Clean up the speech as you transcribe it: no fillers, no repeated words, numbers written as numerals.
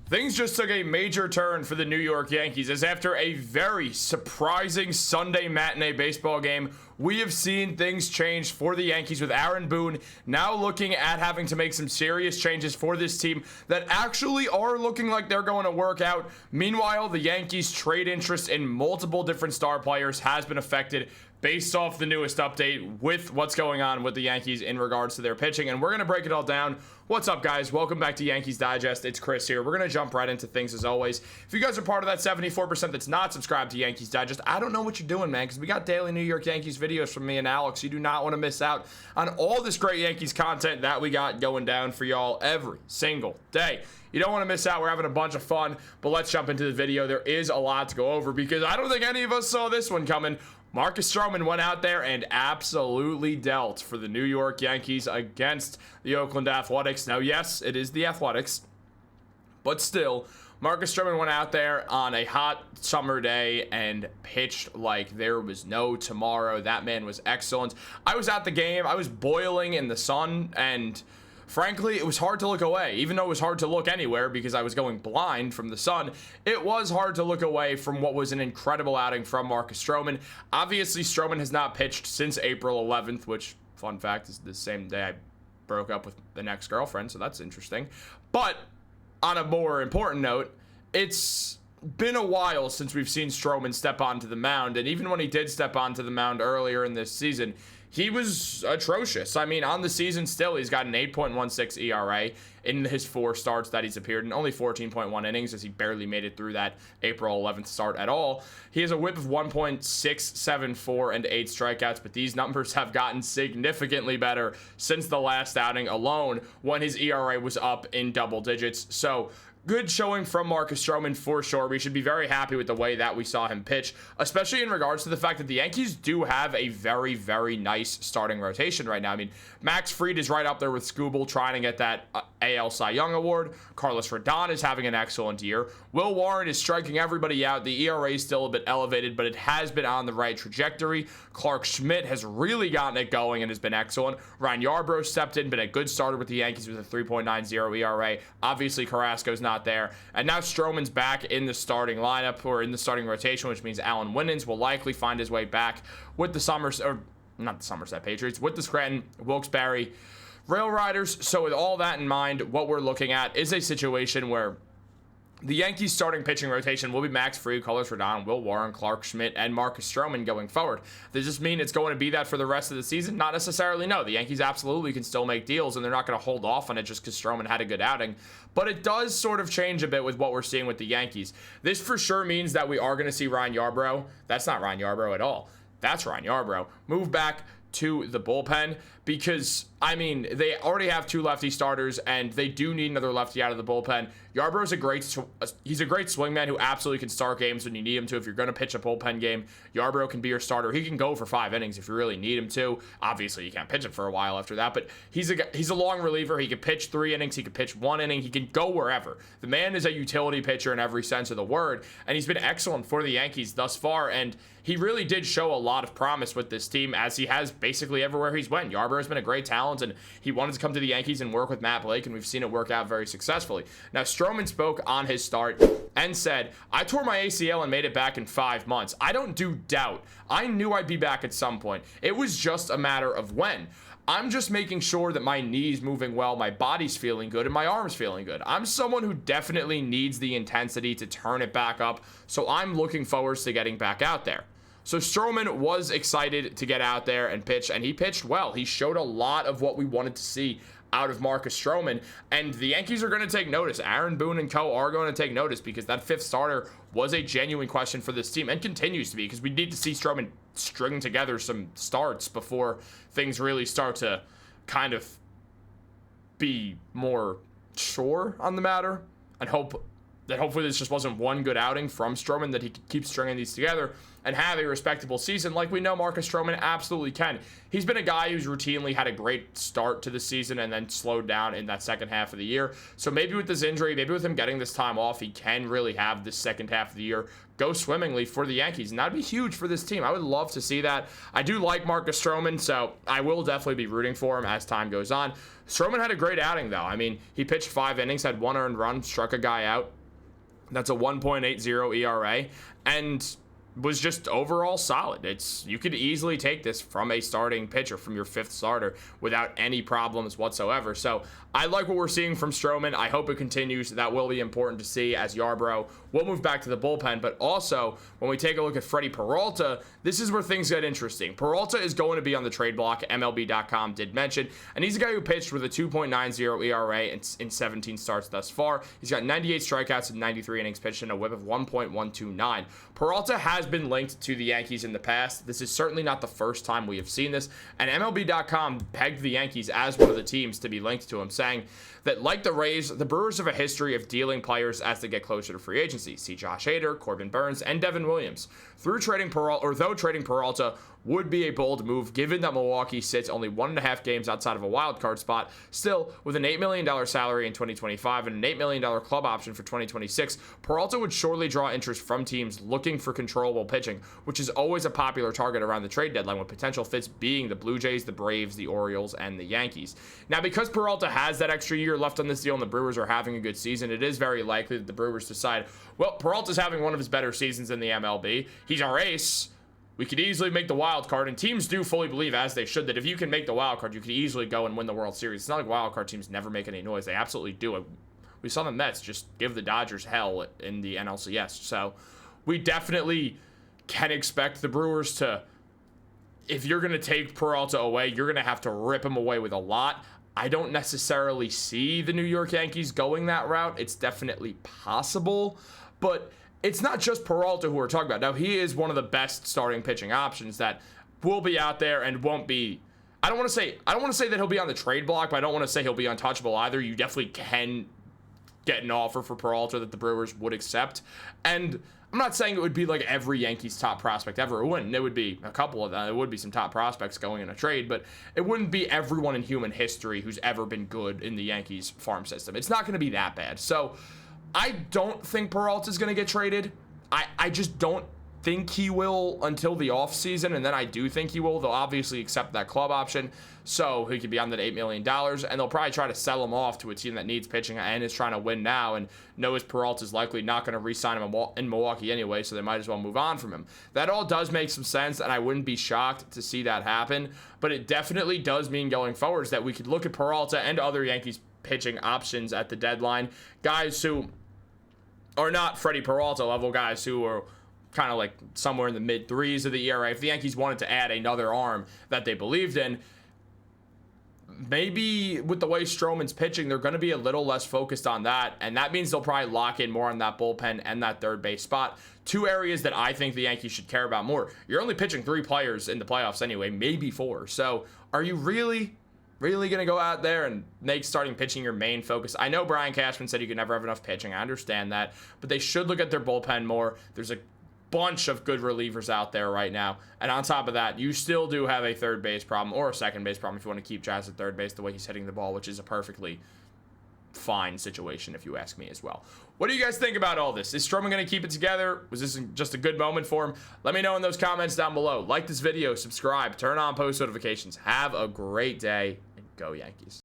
Things just took a major turn for the New York Yankees as after a very surprising Sunday matinee baseball game, we have seen things change for the Yankees with Aaron Boone now looking at having to make some serious changes for this team that actually are looking like they're going to work out. Meanwhile, the Yankees' trade interest in multiple different star players has been affected based off the newest update with what's going on with the Yankees in regards to their pitching, and we're going to break it all down. What's up, guys? Welcome back to Yankees Digest. It's Chris here. We're going to jump right into things as always. If you guys are part of that 74% that's not subscribed to Yankees Digest, I don't know what you're doing, man, because we got daily New York Yankees videos from me and Alex. You do not want to miss out on all this great Yankees content that we got going down for y'all every single day. You don't want to miss out. We're having a bunch of fun, but let's jump into the video. There is a lot to go over because I don't think any of us saw this one coming. Marcus Stroman went out there and absolutely dealt for the New York Yankees against the Oakland Athletics. Now, yes, it is the Athletics, but still, Marcus Stroman went out there on a hot summer day and pitched like there was no tomorrow. That man was excellent. I was at the game. I was boiling in the sun, and frankly, it was hard to look away. Even though it was hard to look anywhere because I was going blind from the sun, it was hard to look away from what was an incredible outing from Marcus Stroman. Obviously, Stroman has not pitched since April 11th, which, fun fact, is the same day I broke up with the next girlfriend, so that's interesting. But on a more important note, it's been a while since we've seen Stroman step onto the mound, and even when he did step onto the mound earlier in this season, he was atrocious. I mean, on the season still, he's got an 8.16 ERA in his 4 starts that he's appeared in, only 14.1 innings as he barely made it through that April 11th start at all. He has a whip of 1.674 and 8 strikeouts, but these numbers have gotten significantly better since the last outing alone when his ERA was up in double digits. So, good showing from Marcus Stroman for sure. We should be very happy with the way that we saw him pitch, especially in regards to the fact that the Yankees do have a very, very nice starting rotation right now. I mean, Max Fried is right up there with Scooble trying to get that AL Cy Young Award. Carlos Rodon is having an excellent year. Will Warren is striking everybody out. The ERA is still a bit elevated, but it has been on the right trajectory. Clark Schmidt has really gotten it going and has been excellent. Ryan Yarbrough stepped in, been a good starter with the Yankees with a 3.90 ERA. Obviously, Carrasco's not there. And now Stroman's back in the starting lineup or in the starting rotation, which means Alan Winans will likely find his way back with the Somerset Patriots, with the Scranton Wilkes-Barre Rail Riders. So with all that in mind, what we're looking at is a situation where the Yankees starting pitching rotation will be Max Fried, Carlos Rodon, Will Warren, Clark Schmidt, and Marcus Stroman going forward. Does this mean it's going to be that for the rest of the season? Not necessarily, no. The Yankees absolutely can still make deals, and they're not going to hold off on it just because Stroman had a good outing. But it does sort of change a bit with what we're seeing with the Yankees. This for sure means that we are going to see Ryan Yarbrough. That's not Ryan Yarbrough at all. That's Ryan Yarbrough. Move back to the bullpen because, I mean, they already have 2 lefty starters and they do need another lefty out of the bullpen. Yarbrough's he's a great swingman who absolutely can start games when you need him to. If you're going to pitch a bullpen game, Yarbrough can be your starter. He can go for 5 innings if you really need him to. Obviously, you can't pitch him for a while after that, but he's a long reliever. He can pitch 3 innings. He can pitch 1 inning. He can go wherever. The man is a utility pitcher in every sense of the word, and he's been excellent for the Yankees thus far, and he really did show a lot of promise with this team as he has basically everywhere he's went. Yarbrough has been a great talent, and he wanted to come to the Yankees and work with Matt Blake, and we've seen it work out very successfully. Now, Stroman spoke on his start and said, "I tore my ACL and made it back in 5 months. I don't do doubt. I knew I'd be back at some point. It was just a matter of when. I'm just making sure that my knee's moving well, my body's feeling good, and my arm's feeling good. I'm someone who definitely needs the intensity to turn it back up, so I'm looking forward to getting back out there." So Stroman was excited to get out there and pitch, and he pitched well. He showed a lot of what we wanted to see out of Marcus Stroman, and the Yankees are going to take notice. Aaron Boone and co are going to take notice because that 5th starter was a genuine question for this team and continues to be because we need to see Stroman string together some starts before things really start to kind of be more sure on the matter and hope that hopefully this just wasn't one good outing from Stroman, that he could keep stringing these together and have a respectable season like we know Marcus Stroman absolutely can. He's been a guy who's routinely had a great start to the season and then slowed down in that second half of the year. So maybe with this injury, maybe with him getting this time off, he can really have this second half of the year go swimmingly for the Yankees, and that'd be huge for this team. I would love to see that. I do like Marcus Stroman, so I will definitely be rooting for him as time goes on. Stroman had a great outing, though. I mean, he pitched 5 innings, had 1 earned run, struck a guy out. That's a 1.80 ERA, and was just overall solid. You could easily take this from a starting pitcher, from your 5th starter, without any problems whatsoever. So I like what we're seeing from Stroman. I hope it continues. That will be important to see, as Yarbrough will move back to the bullpen. But also, when we take a look at Freddy Peralta, this is where things get interesting. Peralta is going to be on the trade block, MLB.com did mention, and he's a guy who pitched with a 2.90 ERA in 17 starts thus far. He's got 98 strikeouts and 93 innings pitched and a whip of 1.129. Peralta has been linked to the Yankees in the past. This is certainly not the first time we have seen this, and MLB.com pegged the Yankees as one of the teams to be linked to him, saying that, like the Rays, the Brewers have a history of dealing players as they get closer to free agency. See Josh Hader, Corbin Burns, and Devin Williams. Though trading Peralta would be a bold move, given that Milwaukee sits only 1.5 games outside of a wild card spot. Still, with an $8 million salary in 2025 and an $8 million club option for 2026, Peralta would surely draw interest from teams looking for controllable pitching, which is always a popular target around the trade deadline, with potential fits being the Blue Jays, the Braves, the Orioles, and the Yankees. Now, because Peralta has that extra year left on this deal and the Brewers are having a good season, it is very likely that the Brewers decide, well, Peralta's having one of his better seasons in the MLB. He's our ace. We could easily make the wild card, and teams do fully believe, as they should, that if you can make the wild card, you could easily go and win the World Series. It's not like wild card teams never make any noise. They absolutely do it. We saw the Mets just give the Dodgers hell in the NLCS. So we definitely can expect the Brewers to, if you're going to take Peralta away, you're going to have to rip him away with a lot. I don't necessarily see the New York Yankees going that route. It's definitely possible, but it's not just Peralta who we're talking about. Now, he is one of the best starting pitching options that will be out there and won't be. I don't want to say that he'll be on the trade block, but I don't want to say he'll be untouchable either. You definitely can get an offer for Peralta that the Brewers would accept. And I'm not saying it would be like every Yankees top prospect ever. It wouldn't. It would be a couple of them. It would be some top prospects going in a trade, but it wouldn't be everyone in human history who's ever been good in the Yankees farm system. It's not going to be that bad. So I don't think Peralta's going to get traded. I just don't think he will until the offseason, and then I do think he will. They'll obviously accept that club option, so he could be on that $8 million, and they'll probably try to sell him off to a team that needs pitching and is trying to win now and knows Peralta's likely not going to re-sign him in Milwaukee anyway, so they might as well move on from him. That all does make some sense, and I wouldn't be shocked to see that happen, but it definitely does mean going forwards that we could look at Peralta and other Yankees pitching options at the deadline, guys who are not Freddy Peralta level guys, who are kind of like somewhere in the mid 3s of the ERA. If the Yankees wanted to add another arm that they believed in, maybe with the way Stroman's pitching, they're going to be a little less focused on that, and that means they'll probably lock in more on that bullpen and that third base spot. 2 areas that I think the Yankees should care about more. You're only pitching 3 players in the playoffs anyway, maybe 4. So are you really going to go out there and make starting pitching your main focus? I know Brian Cashman said you could never have enough pitching. I understand that, but they should look at their bullpen more. There's a bunch of good relievers out there right now, and on top of that, you still do have a third base problem or a second base problem if you want to keep Jazz at third base the way he's hitting the ball, which is a perfectly fine situation if you ask me as well. What do you guys think about all this? Is Stroman going to keep it together? Was this just a good moment for him? Let me know in those comments down below. Like this video, subscribe, turn on post notifications. Have a great day, and go Yankees.